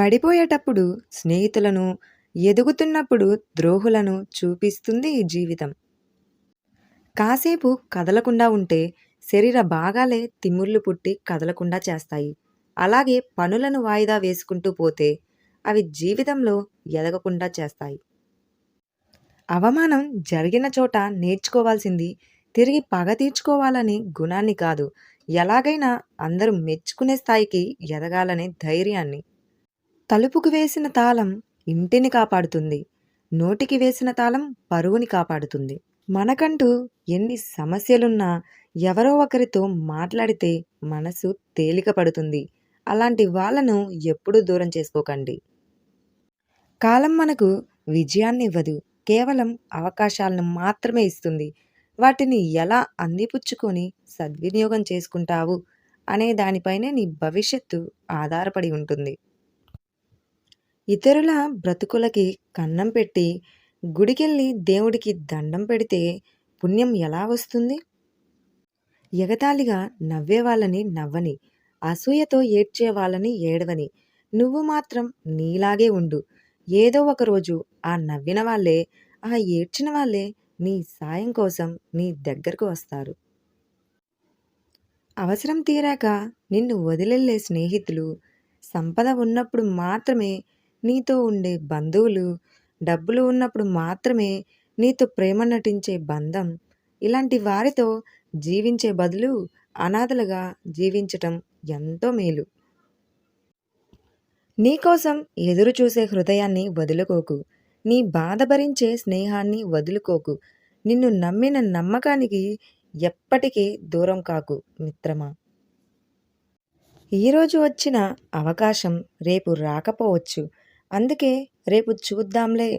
పడిపోయేటప్పుడు స్నేహితులను, ఎదుగుతున్నప్పుడు ద్రోహులను చూపిస్తుంది ఈ జీవితం. కాసేపు కదలకుండా ఉంటే శరీర భాగాలే తిమ్ముర్లు పుట్టి కదలకుండా చేస్తాయి. అలాగే పనులను వాయిదా వేసుకుంటూ పోతే అవి జీవితంలో ఎదగకుండా చేస్తాయి. అవమానం జరిగిన చోట నేర్చుకోవాల్సింది తిరిగి పగ తీర్చుకోవాలని గుణాన్ని కాదు, ఎలాగైనా అందరూ మెచ్చుకునే స్థాయికి ఎదగాలనే ధైర్యాన్ని. తలుపుకు వేసిన తాళం ఇంటిని కాపాడుతుంది. నోటికి వేసిన తాళం పరువుని కాపాడుతుంది. మనకంటూ ఎన్ని సమస్యలున్నా ఎవరో ఒకరితో మాట్లాడితే మనసు తేలిక పడుతుంది. అలాంటి వాళ్ళను ఎప్పుడూ దూరం చేసుకోకండి. కాలం మనకు విజయాన్ని ఇవ్వదు, కేవలం అవకాశాలను మాత్రమే ఇస్తుంది. వాటిని ఎలా అందిపుచ్చుకొని సద్వినియోగం చేసుకుంటావు అనే దానిపైనే నీ భవిష్యత్తు ఆధారపడి ఉంటుంది. ఇతరుల బ్రతుకులకి కన్నం పెట్టి గుడికెళ్ళి దేవుడికి దండం పెడితే పుణ్యం ఎలా వస్తుంది? ఎగతాళిగా నవ్వే వాళ్ళని నవ్వని, అసూయతో ఏడ్చే వాళ్ళని ఏడవని, నువ్వు మాత్రం నీలాగే ఉండు. ఏదో ఒకరోజు ఆ నవ్విన వాళ్ళే, ఆ ఏడ్చిన వాళ్ళే నీ సాయం కోసం నీ దగ్గరకు వస్తారు. అవసరం తీరాక నిన్ను వదిలెళ్ళే స్నేహితులు, సంపద ఉన్నప్పుడు మాత్రమే నీతో ఉండే బంధువులు, డబ్బులు ఉన్నప్పుడు మాత్రమే నీతో ప్రేమ నటించే బంధం, ఇలాంటి వారితో జీవించే బదులు అనాథలుగా జీవించటం ఎంతో మేలు. నీకోసం ఎదురు చూసే హృదయాన్ని వదులుకోకు. నీ బాధ భరించే స్నేహాన్ని వదులుకోకు. నిన్ను నమ్మిన నమ్మకానికి ఎప్పటికీ దూరం కాకు మిత్రమా. ఈరోజు వచ్చిన అవకాశం రేపు రాకపోవచ్చు. అందుకే రేపు చూద్దాంలే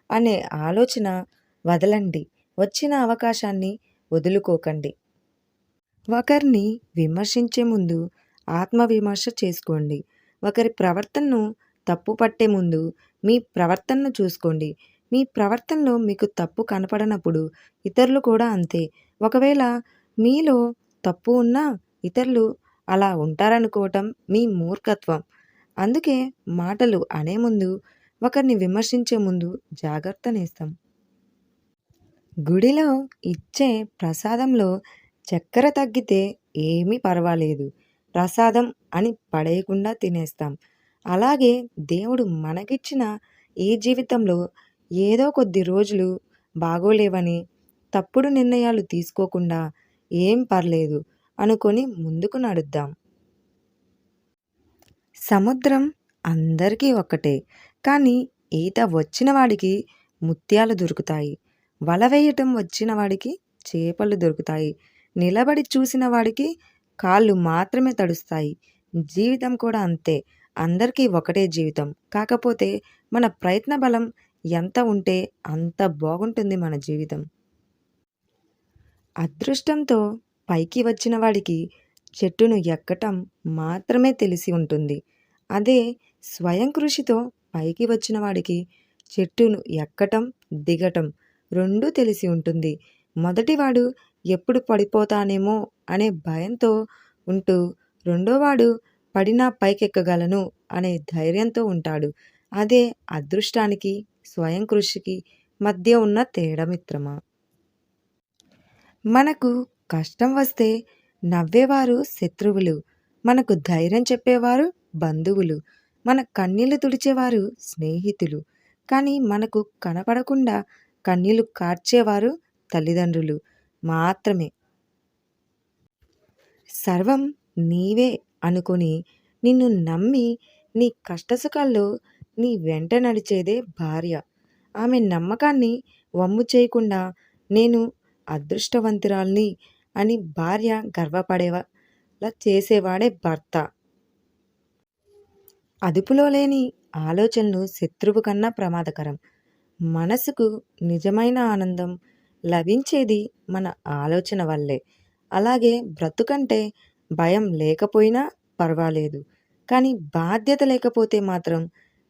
అనే ఆలోచన వదలండి. వచ్చిన అవకాశాన్ని వదులుకోకండి. ఒకరిని విమర్శించే ముందు ఆత్మవిమర్శ చేసుకోండి. ఒకరి ప్రవర్తనను తప్పు పట్టే ముందు మీ ప్రవర్తనను చూసుకోండి. మీ ప్రవర్తనలో మీకు తప్పు కనపడనప్పుడు ఇతరులు కూడా అంతే. ఒకవేళ మీలో తప్పు ఉన్నా ఇతరులు అలా ఉంటారనుకోవటం మీ మూర్ఖత్వం. అందుకే మాటలు అనే ముందు, ఒకరిని విమర్శించే ముందు జాగ్రత్త నేస్తం. గుడిలో ఇచ్చే ప్రసాదంలో చక్కెర తగ్గితే ఏమీ పర్వాలేదు, ప్రసాదం అని పడేయకుండా తినేస్తాం. అలాగే దేవుడు మనకిచ్చిన ఈ జీవితంలో ఏదో కొద్ది రోజులు బాగోలేవని తప్పుడు నిర్ణయాలు తీసుకోకుండా ఏం పర్లేదు అనుకొని ముందుకు నడుద్దాం. సముద్రం అందరికీ ఒక్కటే, కానీ ఈత వచ్చిన వాడికి ముత్యాలు దొరుకుతాయి. వల వేయటం వచ్చిన వాడికి చేపలు దొరుకుతాయి. నిలబడి చూసిన వాడికి కాళ్ళు మాత్రమే తడుస్తాయి. జీవితం కూడా అంతే. అందరికీ ఒకటే జీవితం. కాకపోతే మన ప్రయత్న బలం ఎంత ఉంటే అంత బాగుంటుంది మన జీవితం. అదృష్టంతో పైకి వచ్చిన వాడికి చెట్టును ఎక్కటం మాత్రమే తెలిసి ఉంటుంది. అదే స్వయం కృషితో పైకి వచ్చిన వాడికి చెట్టును ఎక్కటం, దిగటం రెండూ తెలిసి ఉంటుంది. మొదటివాడు ఎప్పుడు పడిపోతానేమో అనే భయంతో ఉంటూ, రెండోవాడు పడినా పైకెక్కగలను అనే ధైర్యంతో ఉంటాడు. అదే అదృష్టానికి, స్వయం కృషికి మధ్య ఉన్న తేడా మిత్రమా. మనకు కష్టం వస్తే నవ్వేవారు శత్రువులు, మనకు ధైర్యం చెప్పేవారు బంధువులు, మన కన్నీళ్లు తుడిచేవారు స్నేహితులు, కానీ మనకు కనపడకుండా కన్నీళ్లు కార్చేవారు తల్లిదండ్రులు మాత్రమే. సర్వం నీవే అనుకొని నిన్ను నమ్మి నీ కష్టసుఖాల్లో నీ వెంట నడిచేదే భార్య. ఆమె నమ్మకాన్ని వమ్ము చేయకుండా నేను అదృష్టవంతురాల్ని అని భార్య గర్వపడేలా చేసేవాడే భర్త. అదుపులో లేని ఆలోచనలు శత్రువు కన్నా ప్రమాదకరం. మనసుకు నిజమైన ఆనందం లభించేది మన ఆలోచన వల్లే. అలాగే బ్రతుకంటే భయం లేకపోయినా పర్వాలేదు, కానీ బాధ్యత లేకపోతే మాత్రం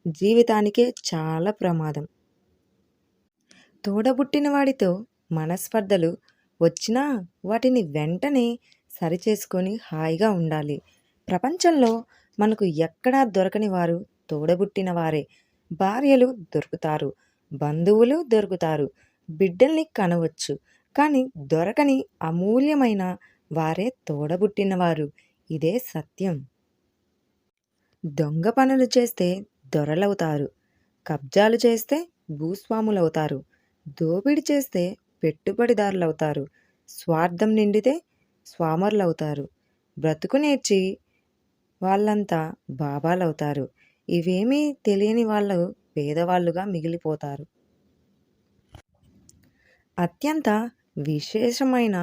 జీవితానికే చాలా ప్రమాదం. తోడబుట్టిన వాడితో మనస్పర్ధలు వచ్చినా వాటిని వెంటనే సరిచేసుకొని హాయిగా ఉండాలి. ప్రపంచంలో మనకు ఎక్కడా దొరకని వారు తోడబుట్టిన వారే. భార్యలు దొరుకుతారు, బంధువులు దొరుకుతారు, బిడ్డల్ని కనవచ్చు. కానీ దొరకని అమూల్యమైన వారే తోడబుట్టినవారు. ఇదే సత్యం. దొంగ పనులు చేస్తే దొరలవుతారు, కబ్జాలు చేస్తే భూస్వాములవుతారు, దోపిడీ చేస్తే పెట్టుబడిదారులవుతారు, స్వార్థం నిండితే స్వామరులవుతారు, బ్రతుకు నేర్చి వాళ్ళంతా బాబాలవుతారు. ఇవేమీ తెలియని వాళ్ళు పేదవాళ్ళుగా మిగిలిపోతారు. అత్యంత విశేషమైన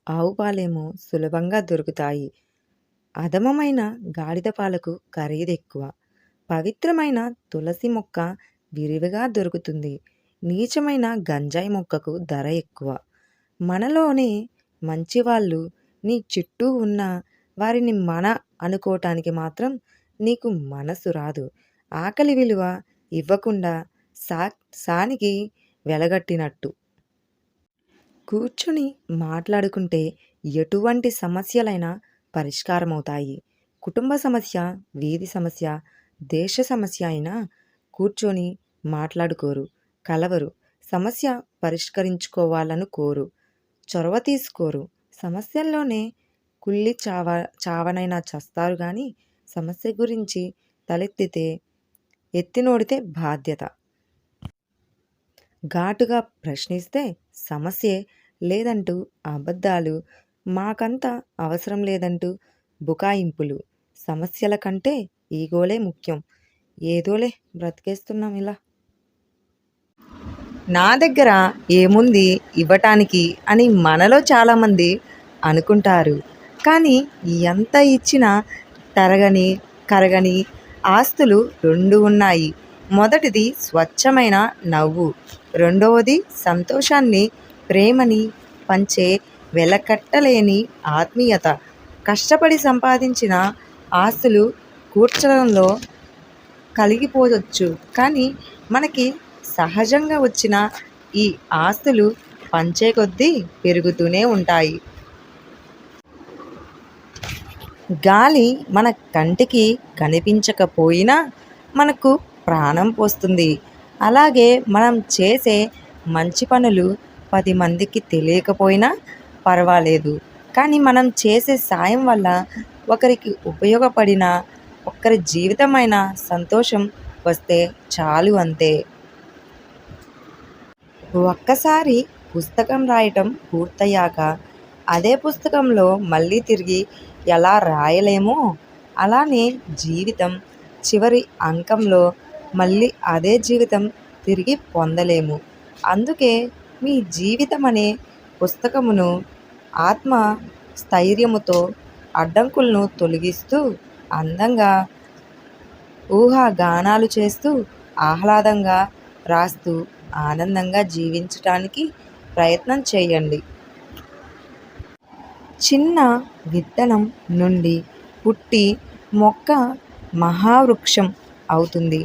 ఆవు పాలేమో సులభంగా దొరుకుతాయి. అధమమైన గాడిద పాలకు ఖరీదెక్కువ. పవిత్రమైన తులసి మొక్క విరివిగా దొరుకుతుంది. నీచమైన గంజాయి మొక్కకు ధర ఎక్కువ. మనలోనే మంచివాళ్ళు నీ చుట్టూ ఉన్న వారిని మన అనుకోవటానికి మాత్రం నీకు మనసు రాదు. ఆకలి విలువ ఇవ్వకుండా సానికి వెలగట్టినట్టు. కూర్చుని మాట్లాడుకుంటే ఎటువంటి సమస్యలైనా పరిష్కారమవుతాయి. కుటుంబ సమస్య, వీధి సమస్య, దేశ సమస్య అయినా కూర్చొని మాట్లాడుకోరు, కలవరు. సమస్య పరిష్కరించుకోవాలను కోరు, చొరవ తీసుకోరు. సమస్యల్లోనే కుళ్ళి చావనైనా చస్తారు కానీ సమస్య గురించి తలెత్తితే ఎత్తినోడితే బాధ్యత. ఘాటుగా ప్రశ్నిస్తే సమస్యే లేదంటూ అబద్ధాలు, మాకంత అవసరం లేదంటూ బుకాయింపులు. సమస్యల కంటే ఈగోలే ముఖ్యం. ఏదోలే బ్రతికేస్తున్నాం ఇలా. నా దగ్గర ఏముంది ఇవ్వటానికి అని మనలో చాలామంది అనుకుంటారు. కానీ ఎంత ఇచ్చినా తరగని కరగని ఆస్తులు 2 ఉన్నాయి. మొదటిది స్వచ్ఛమైన నవ్వు, రెండవది సంతోషాన్ని, ప్రేమని పంచే వెలకట్టలేని ఆత్మీయత. కష్టపడి సంపాదించిన ఆస్తులు కూర్చడంలో కలిగిపోవచ్చు, కానీ మనకి సహజంగా వచ్చిన ఈ ఆస్తులు పంచే కొద్దీ పెరుగుతూనే ఉంటాయి. గాలి మన కంటికి కనిపించకపోయినా మనకు ప్రాణం పోస్తుంది. అలాగే మనం చేసే మంచి పనులు 10 మందికి తెలియకపోయినా పర్వాలేదు, కానీ మనం చేసే సాయం వల్ల ఒకరికి ఉపయోగపడిన ఒక్కరి జీవితమైన సంతోషం వస్తే చాలు, అంతే. ఒక్కసారి పుస్తకం రాయటం పూర్తయ్యాక అదే పుస్తకంలో మళ్ళీ తిరిగి ఎలా రాయలేమో అలానే జీవితం చివరి అంకంలో మళ్ళీ అదే జీవితం తిరిగి పొందలేము. అందుకే మీ జీవితం అనే పుస్తకమును ఆత్మ స్థైర్యముతో అడ్డంకులను తొలగిస్తూ అందంగా ఊహాగానాలు చేస్తూ ఆహ్లాదంగా రాస్తూ ఆనందంగా జీవించటానికి ప్రయత్నం చేయండి. చిన్న విత్తనం నుండి పుట్టి మొక్క మహావృక్షం అవుతుంది.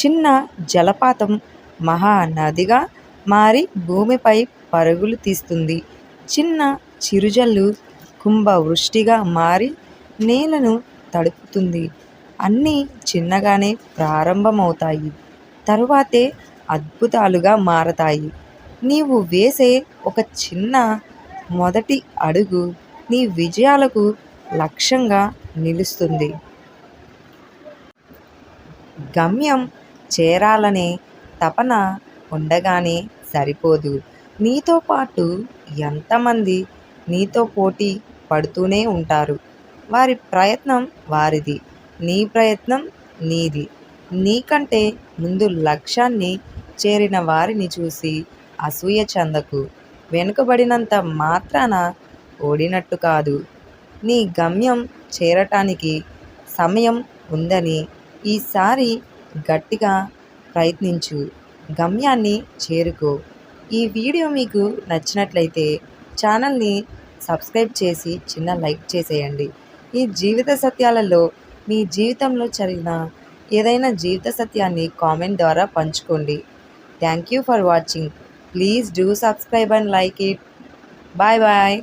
చిన్న జలపాతం మహానదిగా మారి భూమిపై పరుగులు తీస్తుంది. చిన్న చిరుజల్లు కుంభవృష్టిగా మారి నేలను తడుపుతుంది. అన్నీ చిన్నగానే ప్రారంభమవుతాయి, తరువాతే అద్భుతాలుగా మారతాయి. నీవు వేసే ఒక చిన్న మొదటి అడుగు నీ విజయాలకు లక్ష్యంగా నిలుస్తుంది. గమ్యం చేరాలనే తపన ఉండగానే సరిపోదు. నీతో పాటు ఎంతమంది నీతో పోటీ పడుతూనే ఉంటారు. వారి ప్రయత్నం వారిది, నీ ప్రయత్నం నీది. నీకంటే ముందు లక్ష్యాన్ని చేరిన వారిని చూసి అసూయ చెందకు. వెనుకబడినంత మాత్రాన ఓడినట్టు కాదు. నీ గమ్యం చేరటానికి సమయం ఉందని ఈసారి గట్టిగా ప్రయత్నించు, గమ్యాన్ని చేరుకో. ఈ వీడియో మీకు నచ్చినట్లయితే ఛానల్ని సబ్స్క్రైబ్ చేసి చిన్న లైక్ చేసేయండి. ఈ జీవిత సత్యాలలో మీ జీవితంలో జరిగిన ఏదైనా జీవిత సత్యాన్ని కామెంట్ ద్వారా పంచుకోండి. Thank you for watching. Please do subscribe and like it. Bye bye.